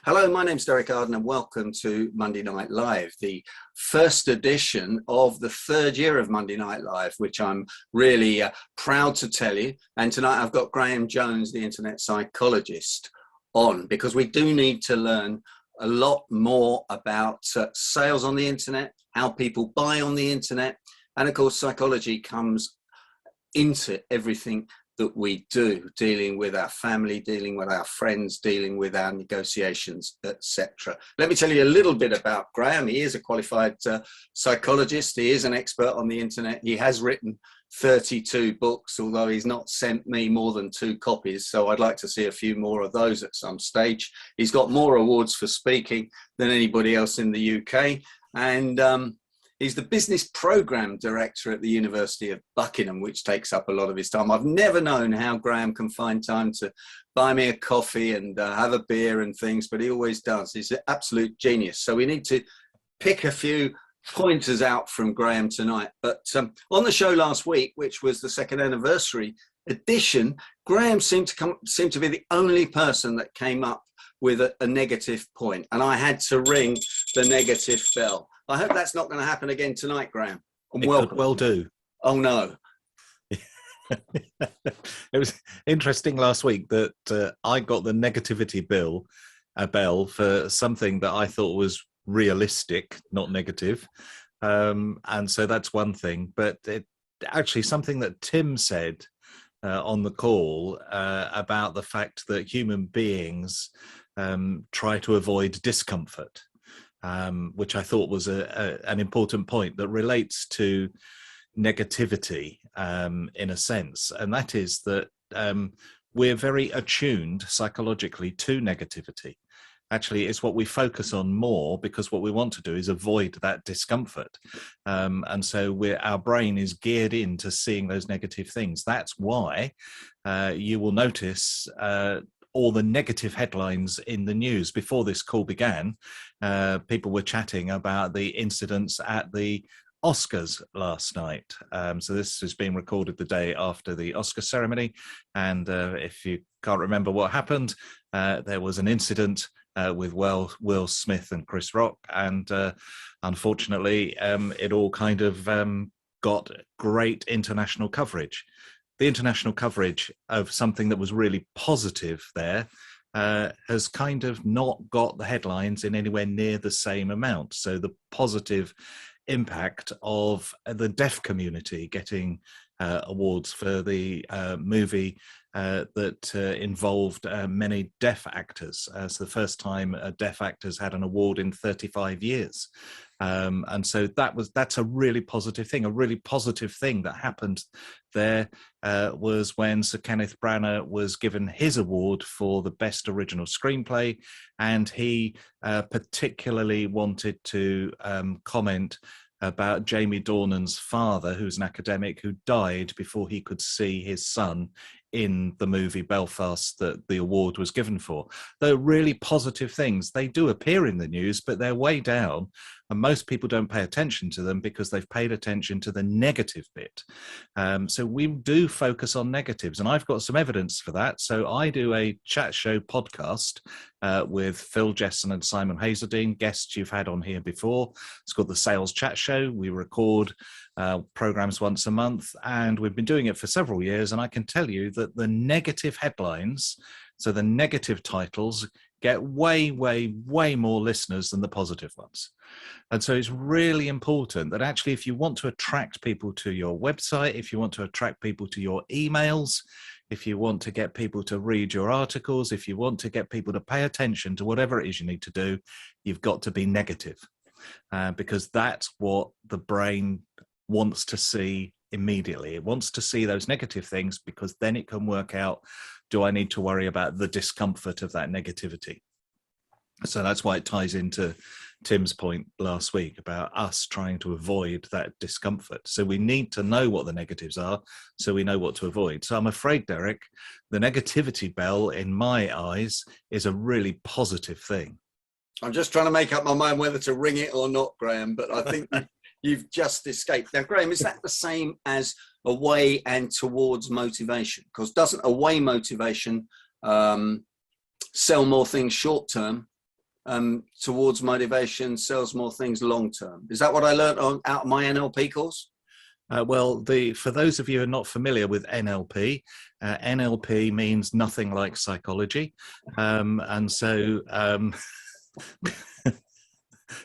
Hello, my name's Arden and welcome to Monday Night Live, the first edition of the third year of Monday Night Live, which I'm really proud to tell you. And tonight I've got Graham Jones, the internet psychologist, on because we do need to learn a lot more about sales on the internet, how people buy on the internet. And of course, psychology comes into everything that we do, dealing with our family, dealing with our friends, dealing with our negotiations, etc. Let me tell you a little bit about Graham. He is a qualified psychologist. He is an expert on the internet. He has written 32 books, although he's not sent me more than 2 copies. So I'd like to see a few more of those at some stage. He's got more awards for speaking than anybody else in the UK. And he's the business program director at the University of Buckingham, which takes up a lot of his time. I've never known how Graham can find time to buy me a coffee and have a beer and things, but he always does. He's an absolute genius. So we need to pick a few pointers out from Graham tonight. But on the show last week, which was the second anniversary edition, Graham seemed to be the only person that came up with a negative point, and I had to ring the negative bell. I hope that's not going to happen again tonight, Graham. And welcome. Could well do. Oh, no. It was interesting last week that I got the negativity bell for something that I thought was realistic, not negative. And so that's one thing. But actually something that Tim said on the call about the fact that human beings try to avoid discomfort. Which I thought was an important point that relates to negativity in a sense. And that is that we're very attuned psychologically to negativity. Actually, it's what we focus on more because what we want to do is avoid that discomfort. And so our brain is geared into seeing those negative things. That's why you will notice all the negative headlines in the news. Before this call began, people were chatting about the incidents at the Oscars last night. So this is being recorded the day after the Oscar ceremony. And if you can't remember what happened, there was an incident with Will Smith and Chris Rock. And unfortunately, it all kind of got great international coverage. The international coverage of something that was really positive there has kind of not got the headlines in anywhere near the same amount. So the positive impact of the deaf community getting awards for the movie that involved many deaf actors. It's the first time deaf actors had an award in 35 years. And so that's a really positive thing. A really positive thing that happened there was when Sir Kenneth Branagh was given his award for the best original screenplay, and he particularly wanted to comment about Jamie Dornan's father, who's an academic who died before he could see his son in the movie Belfast that the award was given for. They're really positive things. They do appear in the news, but they're way down, and most people don't pay attention to them because they've paid attention to the negative bit. So we do focus on negatives, and I've got some evidence for that. So I do a chat show podcast with Phil Jesson and Simon Hazeldine, guests you've had on here before. It's called the Sales Chat Show. We record programs once a month, and we've been doing it for several years, and I can tell you that the negative headlines, so the negative titles, get way more listeners than the positive ones. And so it's really important that actually, if you want to attract people to your website, if you want to attract people to your emails, if you want to get people to read your articles, if you want to get people to pay attention to whatever it is you need to do, you've got to be negative, because that's what the brain wants to see immediately. It wants to see those negative things because then it can work out, do I need to worry about the discomfort of that negativity? So that's why it ties into Tim's point last week about us trying to avoid that discomfort. So we need to know what the negatives are so we know what to avoid. So I'm afraid, Derek, the negativity bell in my eyes is a really positive thing. I'm just trying to make up my mind whether to ring it or not, Graham, but I think you've just escaped. Now, Graham, is that the same as away and towards motivation? Because doesn't away motivation sell more things short term towards motivation sells more things long term. Is that what I learned out of my NLP course? Well, for those of you who are not familiar with NLP, NLP means nothing like psychology, and so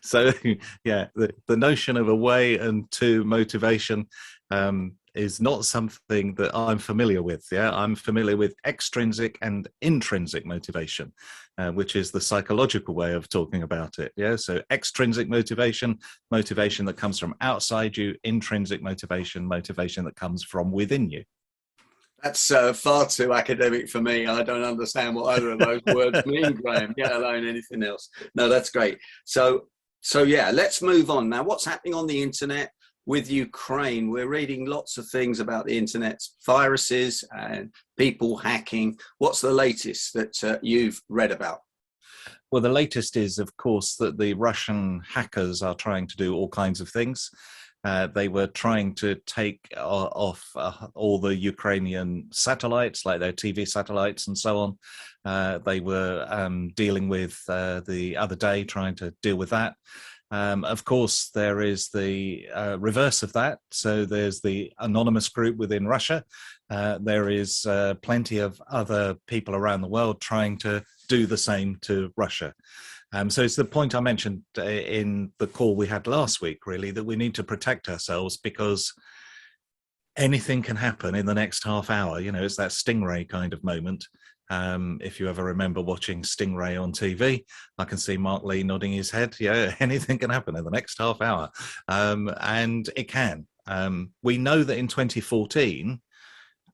so yeah, the notion of a way and to motivation is not something that I'm familiar with. Yeah, I'm familiar with extrinsic and intrinsic motivation, which is the psychological way of talking about it. Yeah, so extrinsic motivation, motivation that comes from outside you; intrinsic motivation, motivation that comes from within you. That's far too academic for me. I don't understand what either of those words mean, Graham, let alone anything else. No, that's great. So yeah, let's move on. Now, what's happening on the internet with Ukraine? We're reading lots of things about the internet's viruses and people hacking. What's the latest that you've read about? Well, the latest is, of course, that the Russian hackers are trying to do all kinds of things. They were trying to take off all the Ukrainian satellites, like their TV satellites and so on. They were dealing with the other day, trying to deal with that. Of course, there is the reverse of that. So there's the anonymous group within Russia. There is plenty of other people around the world trying to do the same to Russia. So it's the point I mentioned in the call we had last week, really, that we need to protect ourselves because anything can happen in the next half hour. You know, it's that Stingray kind of moment. If you ever remember watching Stingray on TV, I can see Mark Lee nodding his head. Yeah, anything can happen in the next half hour. And it can. We know that in 2014,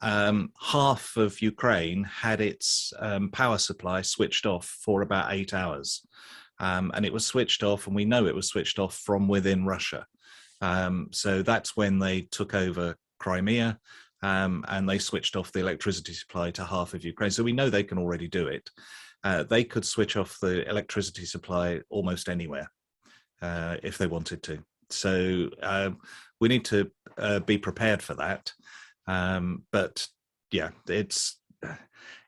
half of Ukraine had its power supply switched off for about 8 hours. And it was switched off, and we know it was switched off from within Russia. So that's when they took over Crimea, and they switched off the electricity supply to half of Ukraine. So we know they can already do it. They could switch off the electricity supply almost anywhere if they wanted to. So we need to be prepared for that. But yeah, it's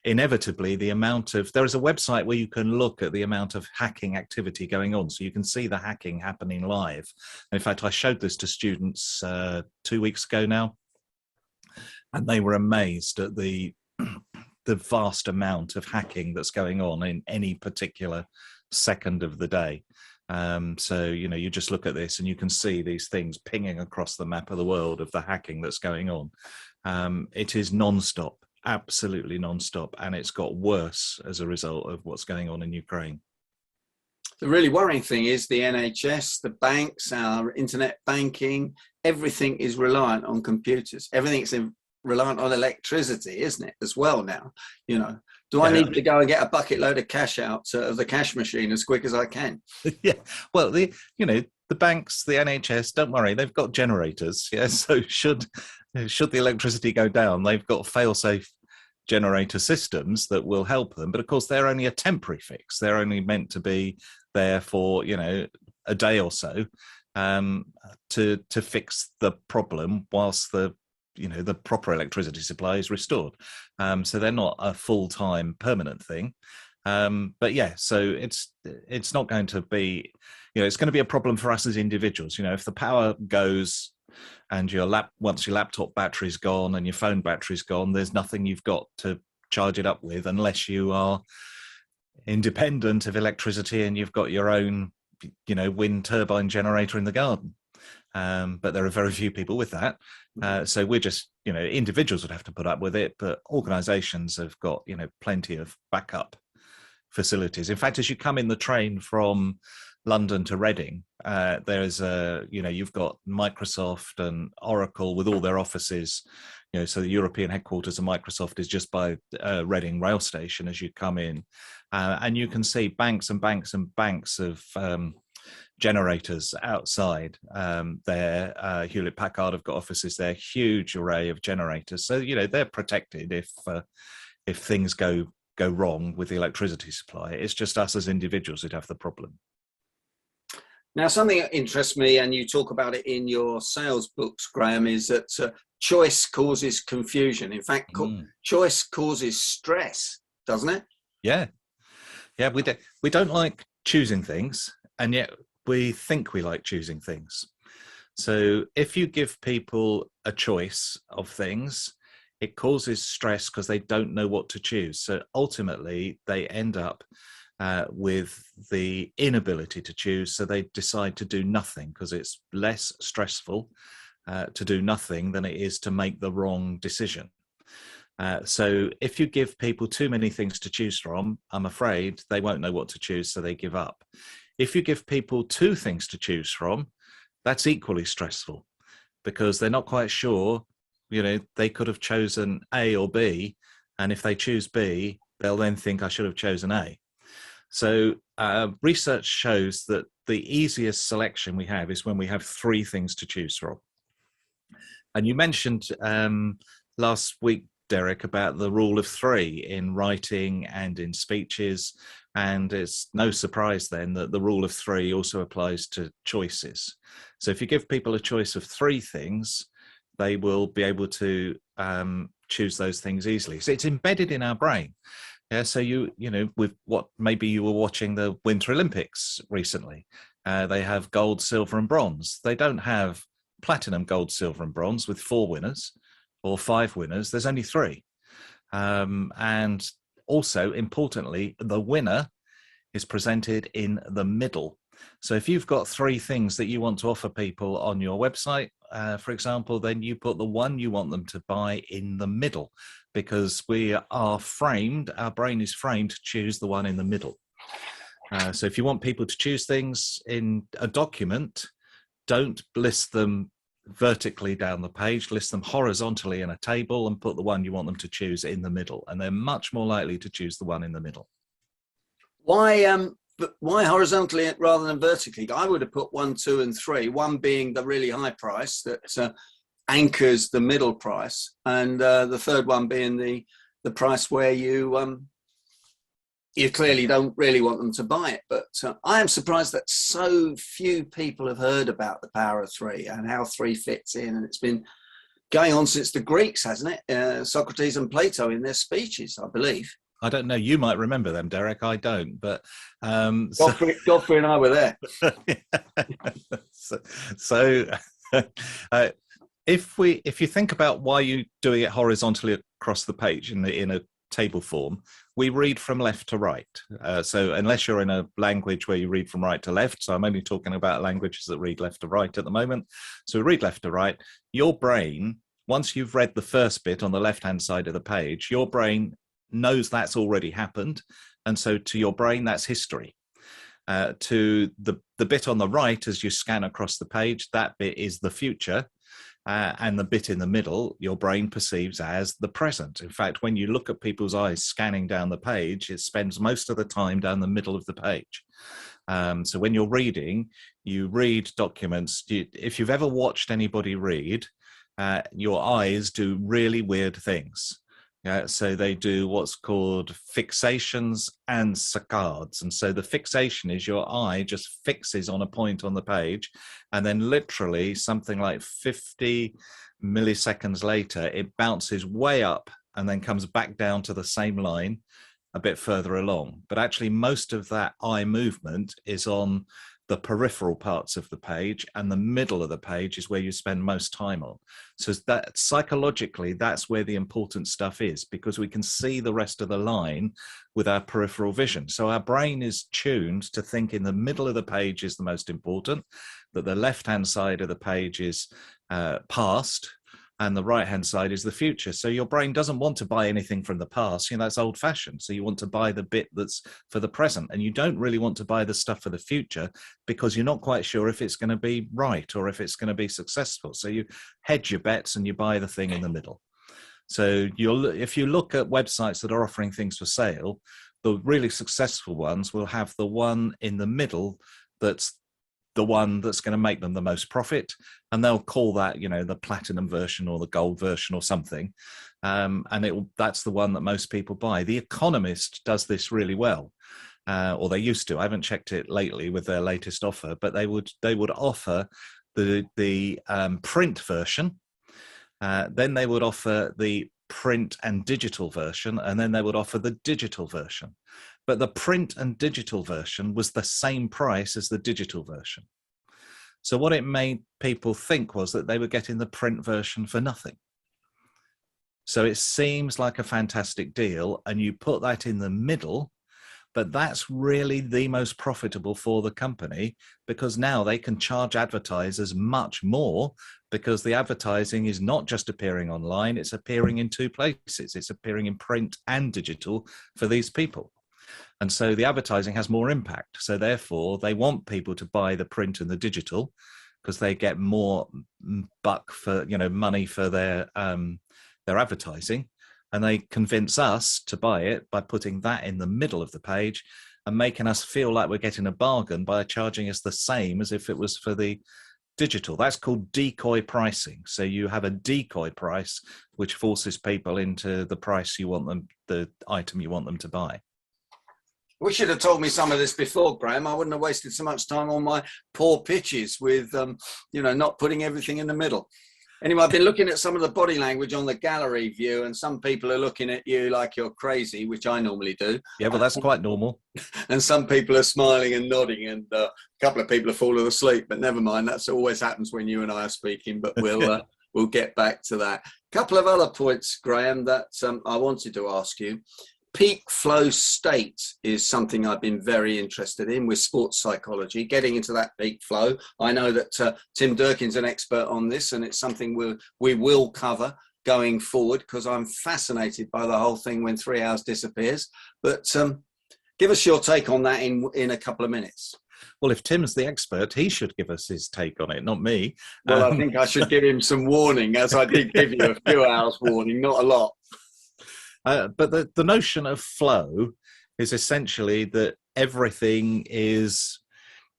inevitably the amount of, there is a website where you can look at the amount of hacking activity going on. So you can see the hacking happening live. In fact, I showed this to students 2 weeks ago now, and they were amazed at the vast amount of hacking that's going on in any particular second of the day. So, you know, you just look at this and you can see these things pinging across the map of the world of the hacking that's going on. It is non-stop, absolutely non-stop, and it's got worse as a result of what's going on in Ukraine. The really worrying thing is the NHS, the banks, our internet banking, everything is reliant on computers. Everything's reliant on electricity, isn't it, as well now? You know, do I need to go and get a bucket load of cash out of the cash machine as quick as I can? Yeah, well, the banks, the NHS, don't worry, they've got generators. Yeah, so should the electricity go down, they've got fail-safe generator systems that will help them. But of course, they're only a temporary fix. They're only meant to be there for, you know, a day or so to fix the problem whilst the proper electricity supply is restored. So they're not a full-time permanent thing. But yeah, so it's not going to be, it's going to be a problem for us as individuals. You know, if the power goes and once your laptop battery's gone and your phone battery's gone, there's nothing you've got to charge it up with unless you are independent of electricity and you've got your own, wind turbine generator in the garden. But there are very few people with that. So we're just, individuals would have to put up with it, but organizations have got, plenty of backup facilities. In fact, as you come in the train from London to Reading, there's you've got Microsoft and Oracle with all their offices. So the European headquarters of Microsoft is just by Reading rail station as you come in, and you can see banks and banks and banks of generators outside there. Hewlett Packard have got offices there, huge array of generators. So they're protected if things go wrong with the electricity supply. It's just us as individuals who'd have the problem. Now, something that interests me, and you talk about it in your sales books, Graham, is that choice causes confusion. In fact, choice causes stress, doesn't it? Yeah. We don't like choosing things, and yet we think we like choosing things. So if you give people a choice of things, it causes stress because they don't know what to choose. So ultimately, they end up with the inability to choose. So they decide to do nothing because it's less stressful to do nothing than it is to make the wrong decision. So if you give people too many things to choose from, I'm afraid they won't know what to choose, so they give up. If you give people 2 things to choose from, that's equally stressful because they're not quite sure. They could have chosen A or B, and if they choose B, they'll then think I should have chosen A. So research shows that the easiest selection we have is when we have 3 things to choose from. And you mentioned last week, Derek, about the rule of 3 in writing and in speeches. And it's no surprise then that the rule of 3 also applies to choices. So if you give people a choice of 3 things, they will be able to choose those things easily. So it's embedded in our brain. Yeah. So with what maybe you were watching the Winter Olympics recently, they have gold, silver, and bronze. They don't have platinum, gold, silver, and bronze with 4 winners or 5 winners. There's only 3. And also, importantly, the winner is presented in the middle. So if you've got 3 things that you want to offer people on your website, for example, then you put the one you want them to buy in the middle, because we are framed, our brain is framed to choose the one in the middle. So if you want people to choose things in a document, don't list them vertically down the page, list them horizontally in a table and put the one you want them to choose in the middle. And they're much more likely to choose the one in the middle. Why horizontally rather than vertically? I would have put 1, 2, and 3, 1 being the really high price that anchors the middle price, and the third one being the price where you clearly don't really want them to buy it. But I am surprised that so few people have heard about the power of 3 and how 3 fits in. And it's been going on since the Greeks, hasn't it? Socrates and Plato in their speeches, I believe. I don't know. You might remember them, Derek. I don't. But Godfrey and I were there. If you think about why you're doing it horizontally across the page in a table form, we read from left to right. So unless you're in a language where you read from right to left, so I'm only talking about languages that read left to right at the moment. So we read left to right. Your brain, once you've read the first bit on the left-hand side of the page, your brain knows that's already happened. And so to your brain, that's history. To the bit on the right, as you scan across the page, that bit is the future. And the bit in the middle, your brain perceives as the present. In fact, when you look at people's eyes scanning down the page, it spends most of the time down the middle of the page. So when you're reading, you read documents. If you've ever watched anybody read, your eyes do really weird things. So they do what's called fixations and saccades. And so the fixation is your eye just fixes on a point on the page, and then literally something like 50 milliseconds later, it bounces way up and then comes back down to the same line a bit further along. But actually most of that eye movement is on the peripheral parts of the page, and the middle of the page is where you spend most time on. So that psychologically, that's where the important stuff is, because we can see the rest of the line with our peripheral vision. So our brain is tuned to think in the middle of the page is the most important, that the left-hand side of the page is past, and the right-hand side is the future. So your brain doesn't want to buy anything from the past. That's old-fashioned. So you want to buy the bit that's for the present, and you don't really want to buy the stuff for the future because you're not quite sure if it's going to be right or if it's going to be successful. So you hedge your bets and you buy the thing in the middle. So if you look at websites that are offering things for sale, the really successful ones will have the one in the middle that's the one that's going to make them the most profit, and they'll call that, the platinum version or the gold version or something, and that's the one that most people buy. The Economist does this really well, or they used to. I haven't checked it lately with their latest offer, but they would offer the print version, then they would offer the print and digital version, and then they would offer the digital version. But the print and digital version was the same price as the digital version. So what it made people think was that they were getting the print version for nothing. So it seems like a fantastic deal, and you put that in the middle, but that's really the most profitable for the company, because now they can charge advertisers much more, because the advertising is not just appearing online, it's appearing in two places. It's appearing in print and digital for these people. And so the advertising has more impact. So therefore, they want people to buy the print and the digital, because they get more buck for, money for their advertising. And they convince us to buy it by putting that in the middle of the page and making us feel like we're getting a bargain by charging us the same as if it was for the digital. That's called decoy pricing. So you have a decoy price, which forces people into the price you want them, the item you want them to buy. We should have told me some of this before, Graham. I wouldn't have wasted so much time on my poor pitches with, not putting everything in the middle. Anyway, I've been looking at some of the body language on the gallery view, and some people are looking at you like you're crazy, which I normally do. Yeah, well, that's quite normal. And some people are smiling and nodding, and a couple of people are falling asleep. But never mind, that always happens when you and I are speaking. But we'll get back to that. A couple of other points, Graham, that I wanted to ask you. Peak flow state is something I've been very interested in with sports psychology, getting into that peak flow. I know that Tim Durkin's an expert on this, and it's something we will cover going forward, because I'm fascinated by the whole thing when 3 hours disappears. But give us your take on that in a couple of minutes. Well, if Tim's the expert, he should give us his take on it, not me. Well, I think I should give him some warning, as I did give you a few hours warning, not a lot. But the notion of flow is essentially that everything is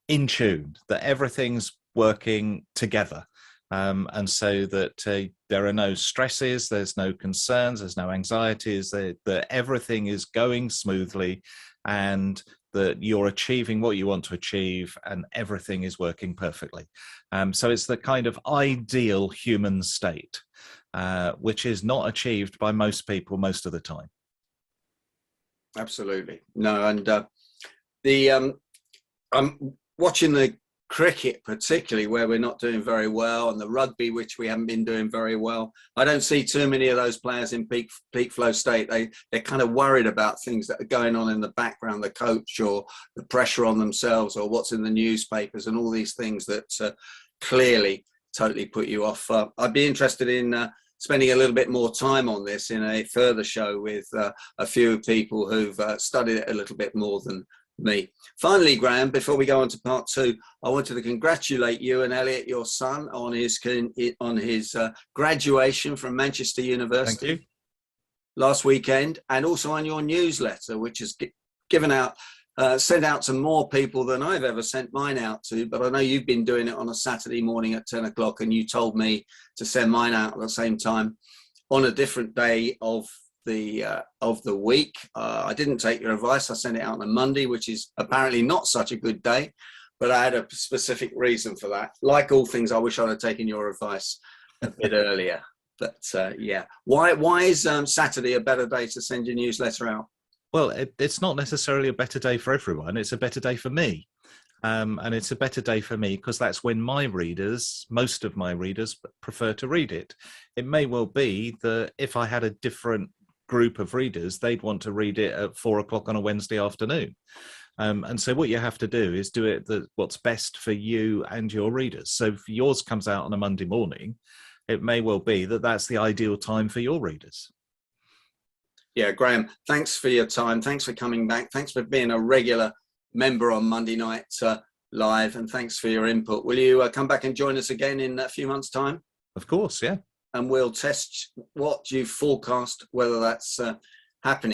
in tune, that everything's working together. And so that there are no stresses, there's no concerns, there's no anxieties, that everything is going smoothly, and that you're achieving what you want to achieve, and everything is working perfectly. So it's the kind of ideal human state, which is not achieved by most people most of the time. Absolutely. No, and I'm watching the cricket particularly, where we're not doing very well, and the rugby, which we haven't been doing very well. I don't see too many of those players in peak flow state. They're kind of worried about things that are going on in the background, the coach or the pressure on themselves, or what's in the newspapers, and all these things that clearly totally put you off. I'd be interested in spending a little bit more time on this in a further show with a few people who've studied it a little bit more than me. Finally, Graham, before we go on to part two, I wanted to congratulate you and Elliot, your son, on his graduation from Manchester University. Thank you. Last weekend, and also on your newsletter, which has sent out to more people than I've ever sent mine out to. But I know you've been doing it on a Saturday morning at 10 o'clock, and you told me to send mine out at the same time on a different day of the week. I didn't take your advice. I sent it out on a Monday, which is apparently not such a good day, but I had a specific reason for that. Like all things, I wish I'd have taken your advice a bit earlier. But yeah, why is Saturday a better day to send your newsletter out? Well, it's not necessarily a better day for everyone. It's a better day for me. And it's a better day for me because that's when my readers, most of my readers, prefer to read it. It may well be that if I had a different group of readers, they'd want to read it at 4 o'clock on a Wednesday afternoon. And so what you have to do is do it what's best for you and your readers. So if yours comes out on a Monday morning, it may well be that that's the ideal time for your readers. Yeah, Graham, thanks for your time. Thanks for coming back. Thanks for being a regular member on Monday Night Live, and thanks for your input. Will you come back and join us again in a few months' time? Of course, yeah. And we'll test what you forecast, whether that's happening.